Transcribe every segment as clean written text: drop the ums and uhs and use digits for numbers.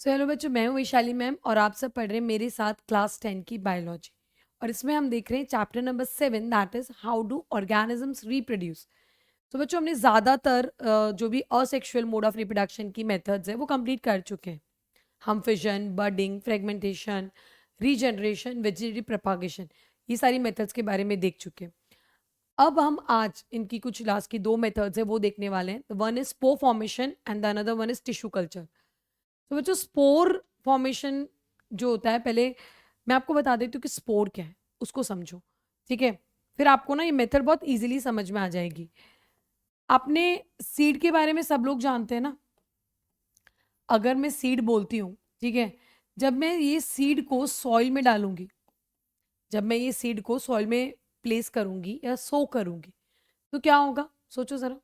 Hello बच्चों, मैं हूँ वैशाली मैम और आप सब पढ़ रहे हैं मेरे साथ क्लास 10 की बायोलॉजी। और इसमें हम देख रहे हैं chapter number 7, that is how do organisms reproduce. तो बच्चों, हमने ज़्यादातर जो भी असेक्सुअल मोड ऑफ रिप्रोडक्शन की मेथड्स है वो कंप्लीट कर चुके हैं। हम fission, budding, fragmentation, regeneration, vegetative propagation, ये सारी मेथड्स के बारे में देख चुके हैं। अब हम आज इनकी कुछ लास्ट की दो मेथड्स है वो देखने वाले हैं। One is spore formation and the another one is tissue culture. तो बच्चों, स्पोर फॉर्मेशन जो होता है, पहले मैं आपको बता देती हूँ कि स्पोर क्या है, उसको समझो। ठीक है, फिर आपको ना ये मेथड बहुत इजीली समझ में आ जाएगी। आपने सीड के बारे में सब लोग जानते हैं ना। अगर मैं सीड बोलती हूँ, ठीक है, जब मैं ये सीड को सॉइल में डालूंगी, जब मैं ये सीड को सॉइल में प्लेस करूंगी या सो करूंगी, तो क्या होगा? सोचो जरा।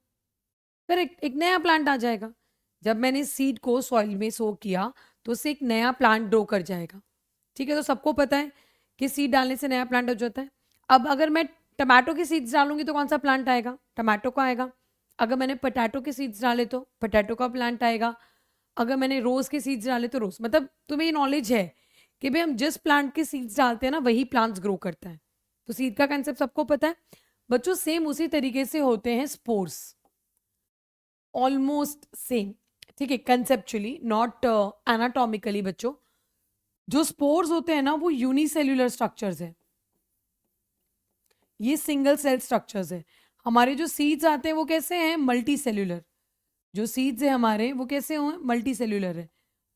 फिर एक नया प्लांट आ जाएगा। जब मैंने सीड को सॉइल में सो किया तो उससे एक नया प्लांट ग्रो कर जाएगा। ठीक है, तो सबको पता है कि सीड डालने से नया प्लांट हो जाता है। अब अगर मैं टमाटो के सीड्स डालूंगी तो कौन सा प्लांट आएगा? टमाटो का आएगा। अगर मैंने पोटैटो के सीड्स डाले तो पोटैटो का प्लांट आएगा। अगर मैंने रोज के सीड्स डाले तो रोज। मतलब तुम्हें ये नॉलेज है कि भाई हम जिस प्लांट के सीड्स डालते हैं ना वही प्लांट्स ग्रो करता है। तो सीड का कंसेप्ट सबको पता है। बच्चों, सेम उसी तरीके से होते हैं स्पोर्स, ऑलमोस्ट सेम। ठीक है, कंसेप्चुअली, नॉट एनाटॉमिकली। बच्चों, जो स्पोर्स होते हैं ना वो यूनिसेल्युलर स्ट्रक्चर्स है, ये सिंगल सेल स्ट्रक्चर्स है। हमारे जो सीड्स आते हैं वो कैसे हैं? Multi cellular. जो सीड्स है हमारे वो कैसे हो? मल्टी सेल्यूलर है।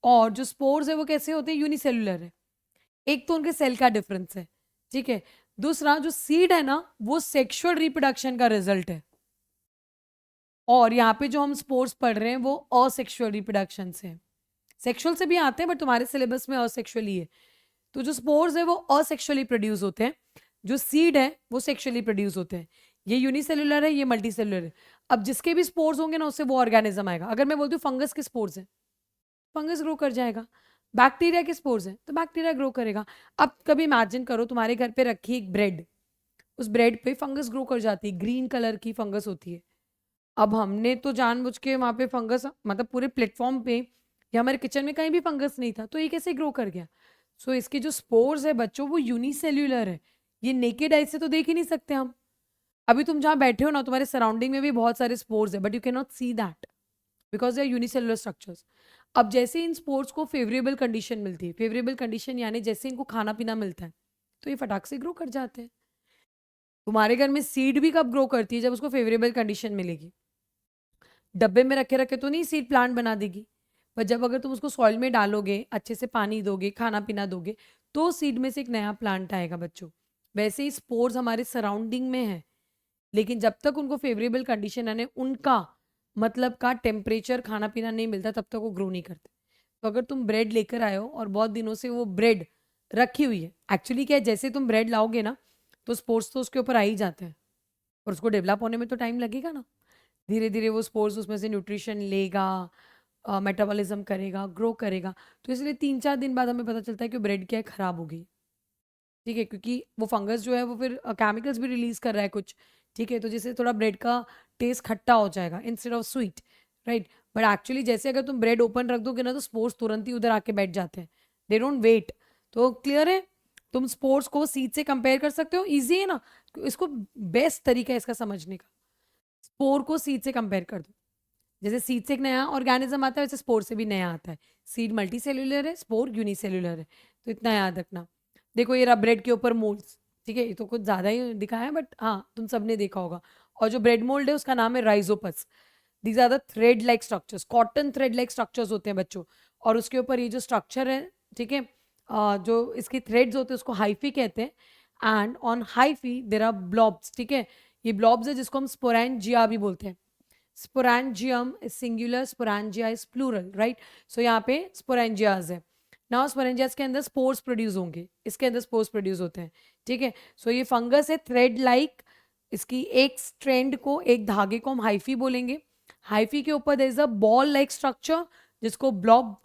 और जो स्पोर्स है वो कैसे होते हैं? यूनिसेल्युलर है। एक तो उनके सेल का डिफरेंस है। ठीक है, दूसरा जो सीड है ना वो सेक्सुअल रिप्रोडक्शन का रिजल्ट है। और यहाँ पे जो हम स्पोर्स पढ़ रहे हैं वो असेक्सुअल रिप्रोडक्शन से। सेक्सुअल से भी आते हैं बट तुम्हारे सिलेबस में असेक्सुअली है। तो जो स्पोर्स है वो असेक्सुअली प्रोड्यूस होते हैं, जो सीड है वो सेक्सुअली प्रोड्यूस होते हैं। ये यूनिसेल्युलर है, ये मल्टी सेल्युलर है। अब जिसके भी स्पोर्स होंगे ना उससे वो ऑर्गेनिज्म आएगा। अगर मैं बोलती हूँ फंगस के स्पोर्स है, फंगस ग्रो कर जाएगा। बैक्टीरिया के स्पोर्स है तो बैक्टीरिया ग्रो करेगा। अब कभी इमेजिन करो, तुम्हारे घर पे रखी एक ब्रेड, उस ब्रेड पे फंगस ग्रो कर जाती है, ग्रीन कलर की फंगस होती है। अब हमने तो जानबूझ के वहां पे फंगस, मतलब पूरे प्लेटफॉर्म पे या हमारे किचन में कहीं भी फंगस नहीं था, तो ये कैसे ग्रो कर गया? सो इसके जो स्पोर्स है बच्चों वो यूनिसेल्युलर है। ये नेकेड आई से तो देख ही नहीं सकते हम। अभी तुम जहाँ बैठे हो ना, तुम्हारे सराउंडिंग में भी बहुत सारे स्पोर्स है but you can not see that because they are unicellular structures. अब जैसे इन स्पोर्ट्स को फेवरेबल कंडीशन मिलती है, फेवरेबल कंडीशन यानी जैसे इनको खाना पीना मिलता है, तो ये फटाक से ग्रो कर जाते हैं। तुम्हारे घर में सीड भी कब ग्रो करती है? जब उसको फेवरेबल कंडीशन मिलेगी। डब्बे में रखे रखे तो नहीं सीड प्लांट बना देगी, पर जब अगर तुम उसको सॉइल में डालोगे, अच्छे से पानी दोगे, खाना पीना दोगे, तो सीड में से एक नया प्लांट आएगा बच्चों। वैसे ही स्पोर्स हमारे सराउंडिंग में है, लेकिन जब तक उनको फेवरेबल कंडीशन यानी उनका मतलब का टेम्परेचर, खाना पीना नहीं मिलता, तब तक वो ग्रो नहीं करते। तो अगर तुम ब्रेड लेकर आए हो और बहुत दिनों से वो ब्रेड रखी हुई है, एक्चुअली क्या है, जैसे तुम ब्रेड लाओगे ना तो स्पोर्स तो उसके ऊपर आ ही जाते हैं, और उसको डेवलप होने में तो टाइम लगेगा ना। धीरे धीरे वो स्पोर्स उसमें से न्यूट्रिशन लेगा, मेटाबॉलिज्म करेगा, ग्रो करेगा। तो इसलिए 3-4 दिन बाद हमें पता चलता है कि ब्रेड क्या है, खराब हो गई। ठीक है, क्योंकि वो फंगस जो है वो फिर केमिकल्स भी रिलीज कर रहा है कुछ। ठीक है, तो जिससे थोड़ा ब्रेड का टेस्ट खट्टा हो जाएगा instead of sweet, right. But actually जैसे अगर तुम ब्रेड ओपन रख दोगे ना तो स्पोर्स तुरंत ही उधर आके बैठ जाते हैं, दे डोंट वेट। तो क्लियर है? तुम स्पोर्स को सीड से कंपेयर कर सकते हो, ईजी है ना। इसको बेस्ट तरीका है इसका समझने का, स्पोर को सीड से कंपेयर कर दो। जैसे सीड से एक नया ऑर्गेनिज्म आता है वैसे स्पोर से भी नया आता है। सीड मल्टी सेल्यूलर है, स्पोर यूनिसेल्युलर है। तो इतना याद रखना। देखो ये रहा ब्रेड के ऊपर मोल्ड्स। ठीक है, ये तो कुछ ज़्यादा ही दिखा है बट हाँ तुम सबने देखा होगा। और जो ब्रेड मोल्ड है उसका नाम है Rhizopus. These are the thread like structures, cotton thread like structures होते हैं बच्चों। और उसके ऊपर ये जो स्ट्रक्चर है, ठीक है, जो इसके थ्रेड्स होते हैं उसको हाइफी कहते हैं। And on hyphae there are blobs. ठीक है, ये ब्लॉब्स है जिसको हम स्पोरेंजिया भी बोलते हैं। Sporangium is singular, sporangia is plural, right. So यहाँ पे स्पोरेंजियाज है। नाउ स्पोरेंजियाज के अंदर स्पोर्स प्रोड्यूस होंगे, इसके अंदर स्पोर्स प्रोड्यूस होते हैं। ठीक है, सो ये फंगस है थ्रेड लाइक। इसकी एक स्ट्रेंड को, एक धागे को हम हाइफी बोलेंगे। हाइफी के ऊपर there is a ball like structure जिसको ब्लॉब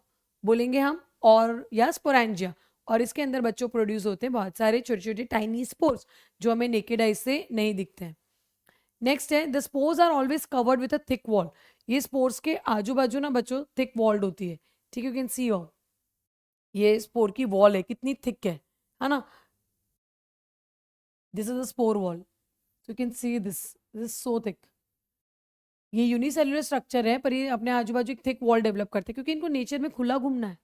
बोलेंगे हम, और या स्पोरेंजिया। और इसके अंदर बच्चों प्रोड्यूस होते हैं बहुत सारे छोटे छोटे टाइनी स्पोर्स जो हमें नेकेड आई से नहीं दिखते हैं। नेक्स्ट है the spores are always covered with a thick wall. ये स्पोर्स के आजू बाजू ना बच्चों थिक वॉल्ड होती है। ठीक है, यू कैन सी ऑल। ये स्पोर की वॉल है, कितनी थिक है ना? This is a spore wall, so you can see this is so thick. ये यूनिसेल्युलर स्ट्रक्चर है, पर ये अपने आजू बाजू एक थिक वॉल डेवलप करते हैं क्योंकि इनको नेचर में खुला घूमना है,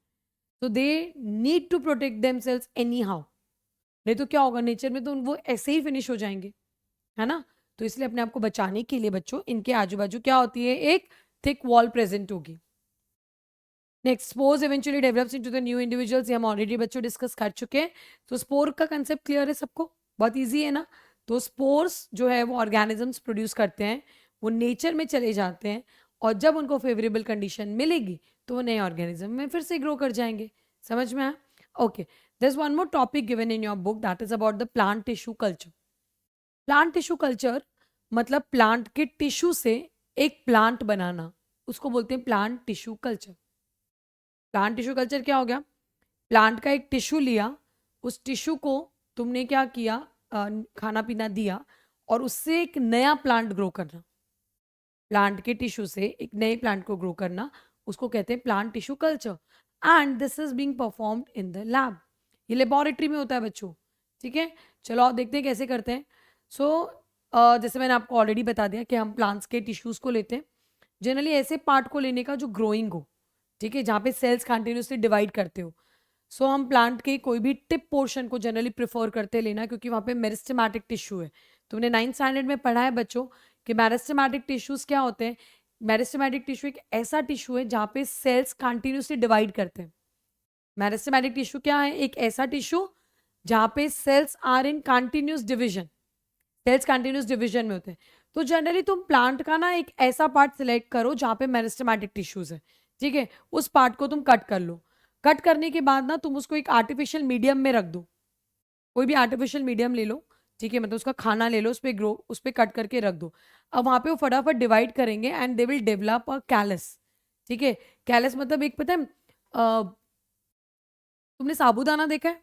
तो they need to protect themselves anyhow. नहीं तो क्या होगा, नेचर में तो वो ऐसे ही फिनिश हो जाएंगे, है ना? तो इसलिए अपने आप को बचाने के लिए बच्चों इनके आजू बाजू क्या होती है, एक थिक वॉल प्रेजेंट होगी। Next, spores eventually develops into the new individuals, ये हम ऑलरेडी बच्चों डिस्कस कर चुके हैं। तो स्पोर का कंसेप्ट क्लियर है सबको, बहुत इजी है ना? तो स्पोर्स जो है वो ऑर्गेनिजम्स प्रोड्यूस करते हैं, वो नेचर में चले जाते हैं, और जब उनको फेवरेबल कंडीशन मिलेगी तो वो नए ऑर्गेनिज्म में फिर से ग्रो कर जाएंगे। समझ में आया? Okay, there's one more topic given in your book that is about the plant tissue culture. Plant tissue culture मतलब प्लांट के टिश्यू से एक प्लांट बनाना, उसको बोलते हैं plant tissue culture. Plant tissue culture क्या हो गया? प्लांट का एक टिश्यू लिया, उस टिश्यू को तुमने क्या किया, खाना पीना दिया, और उससे एक नया प्लांट ग्रो करना। प्लांट के टिश्यू से एक नए प्लांट को ग्रो करना, उसको कहते हैं plant tissue culture. And this is being performed in the lab, ये लेबोरेटरी में होता है बच्चों। ठीक है, चलो आप देखते हैं कैसे करते हैं। सो जैसे मैंने आपको ऑलरेडी बता दिया कि हम प्लांट्स के टिश्यूज को लेते हैं, जनरली ऐसे पार्ट को लेने का जो ग्रोइंग हो, ठीक है, जहाँ पे सेल्स कंटिन्यूसली डिवाइड करते हो। सो हम प्लांट के कोई भी टिप पोर्शन को जनरली प्रेफर करते हैं लेना, क्योंकि वहाँ पे मेरिस्टेमेटिक टिश्यू है। तुमने 9th स्टैंडर्ड में पढ़ा है बच्चों कि मेरिस्टेमेटिक टिश्यूज क्या होते हैं। मेरिस्टेमेटिक टिश्यू एक ऐसा टिश्यू है जहाँ पे सेल्स कंटिन्यूसली डिवाइड करते हैं। मेरिस्टेमेटिक टिश्यू क्या है? एक ऐसा टिश्यू जहाँ पे cells are in continuous division, cells continuous division में होते हैं। तो जनरली तुम प्लांट का ना एक ऐसा पार्ट सिलेक्ट करो जहाँ पे मेरिस्टेमेटिक टिश्यूज है, ठीक है, उस पार्ट को तुम कट कर लो। कट करने के बाद ना तुम उसको एक आर्टिफिशियल मीडियम में रख दो, कोई भी आर्टिफिशियल मीडियम ले लो, ठीक है, मतलब उसका खाना ले लो, उस पर कट करके रख दो। अब वहाँ पे वो फटाफट डिवाइड करेंगे and they will develop a callus. ठीक है, कैलस मतलब एक, पता है तुमने साबूदाना देखा है?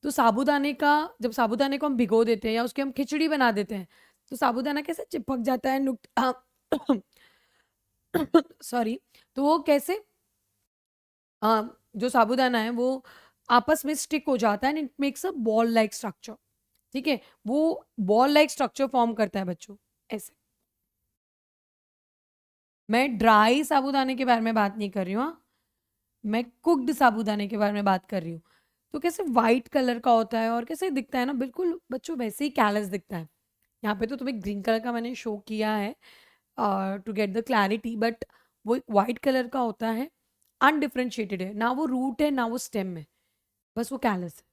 तो साबूदाने का, जब साबूदाने को हम भिगो देते हैं या उसकी हम खिचड़ी बना देते हैं, तो साबूदाना कैसे चिपक जाता है, सॉरी, तो वो कैसे, जो साबूदाना है वो आपस में स्टिक हो जाता है and it makes a ball like structure. ठीक है, वो बॉल लाइक स्ट्रक्चर फॉर्म करता है बच्चों ऐसे। मैं ड्राई साबूदाने के बारे में बात नहीं कर रही हूँ, हाँ? मैं कुक्ड साबूदाने के बारे में बात कर रही हूँ। तो कैसे वाइट कलर का होता है और कैसे दिखता है ना, बिल्कुल बच्चों वैसे ही कैलस दिखता है। यहाँ पे तो तुम्हें ग्रीन कलर का मैंने शो किया है to get the clarity, but वो एक वाइट कलर का होता है, अनडिफ्रेंशिएटेड है, ना वो रूट है ना वो स्टेम है, बस वो कैलस है।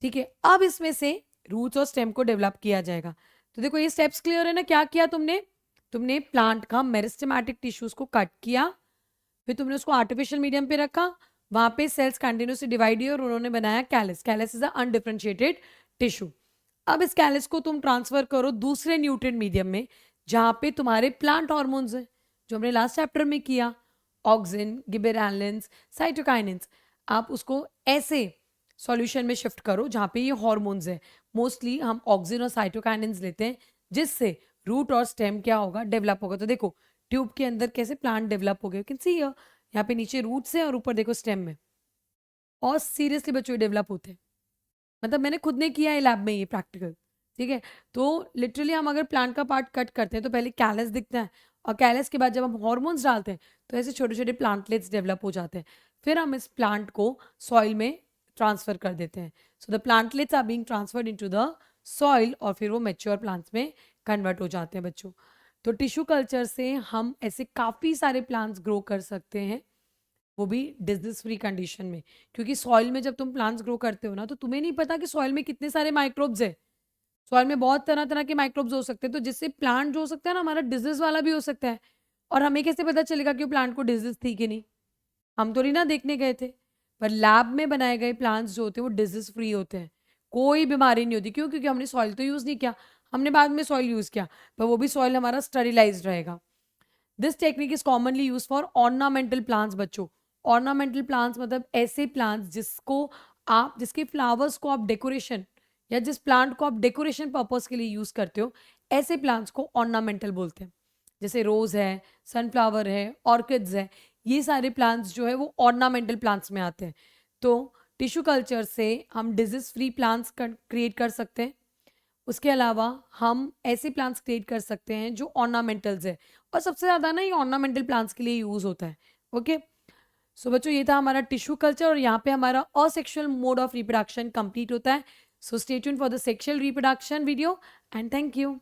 ठीक है, अब इसमें से रूट्स और स्टेम को डेवलप किया जाएगा। तो देखो ये स्टेप्स क्लियर है ना? क्या किया तुमने? तुमने प्लांट का मेरिस्टेमेटिक टिश्यूज को कट किया, फिर तुमने उसको आर्टिफिशियल मीडियम पे रखा, वहां पे सेल्स कंटिन्यूसली डिवाइड हुई और उन्होंने बनाया callus. Callus is a undifferentiated tissue. अब इस कैलस को तुम ट्रांसफर करो दूसरे न्यूट्रिएंट मीडियम में, जहां पे तुम्हारे प्लांट हार्मोन्स हैं, जो हमने लास्ट चैप्टर में किया, ऑक्सिन, गिबेरेलिन्स, साइटोकाइनिन्स। आप उसको ऐसे सॉल्यूशन में शिफ्ट करो जहाँ पे ये हॉर्मोन्स हैं। मोस्टली हम ऑक्सिन और साइटोकाइनिन्स लेते हैं, जिससे रूट और स्टेम क्या होगा, डेवलप होगा। तो देखो ट्यूब के अंदर कैसे प्लांट डेवलप हो गए, यू कैन सी हियर, यहाँ पे नीचे रूट्स है और ऊपर देखो स्टेम में, और सीरियसली बच्चों डेवलप होते हैं। मतलब मैंने खुद ने किया है लैब में ये प्रैक्टिकल। ठीक है, तो लिटरली हम अगर प्लांट का पार्ट कट करते हैं तो पहले कैलस दिखता है, और कैलस के बाद जब हम हॉर्मोन्स डालते हैं तो ऐसे छोटे छोटे प्लांटलेट्स डेवलप हो जाते हैं। फिर हम इस प्लांट को सॉइल में ट्रांसफर कर देते हैं। So the plantlets are being transferred into the soil, और फिर वो मैच्योर प्लांट्स में कन्वर्ट हो जाते हैं बच्चों। तो टिश्यू कल्चर से हम ऐसे काफ़ी सारे प्लांट्स ग्रो कर सकते हैं, वो भी डिजीज फ्री कंडीशन में। क्योंकि सॉइल में जब तुम प्लांट्स ग्रो करते हो ना, तो तुम्हें नहीं पता कि सॉइल में कितने सारे माइक्रोब्स है। सॉइल में बहुत तरह तरह के माइक्रोब्स हो सकते हैं, तो जिससे प्लांट जो हो सकता है ना हमारा डिजीज वाला भी हो सकता है। और हमें कैसे पता चलेगा कि वो प्लांट को डिजीज थी कि नहीं? हम तो नहीं ना देखने गए थे। पर लैब में बनाए गए प्लांट्स जो होते हैं वो डिजीज फ्री होते हैं, कोई बीमारी नहीं होती। क्यों? क्योंकि हमने सॉइल तो यूज़ नहीं किया, हमने बाद में सॉइल यूज़ किया, पर वो भी सॉइल हमारा स्टरिलाइज्ड रहेगा। This technique is commonly use for ornamental plants बच्चों। ऑर्नामेंटल प्लांट्स मतलब ऐसे प्लांट्स जिसके फ्लावर्स को आप डेकोरेशन, या जिस प्लांट को आप डेकोरेशन पर्पस के लिए यूज करते हो, ऐसे प्लांट्स को ऑर्नामेंटल बोलते हैं। जैसे रोज है, सनफ्लावर है, ऑर्किड्स है, ये सारे प्लांट्स जो है वो ऑर्नामेंटल प्लांट्स में आते हैं। तो टिश्यू कल्चर से हम डिजीज फ्री प्लांट्स क्रिएट कर सकते हैं। उसके अलावा हम ऐसे प्लांट्स क्रिएट कर सकते हैं जो ऑर्नामेंटल्स है, और सबसे ज़्यादा ना ये ऑर्नामेंटल प्लांट्स के लिए यूज़ होता है। ओके, सो बच्चों ये था हमारा टिश्यू कल्चर, और यहाँ पे हमारा asexual mode of reproduction complete होता है। So stay tuned for the sexual reproduction video, and thank you.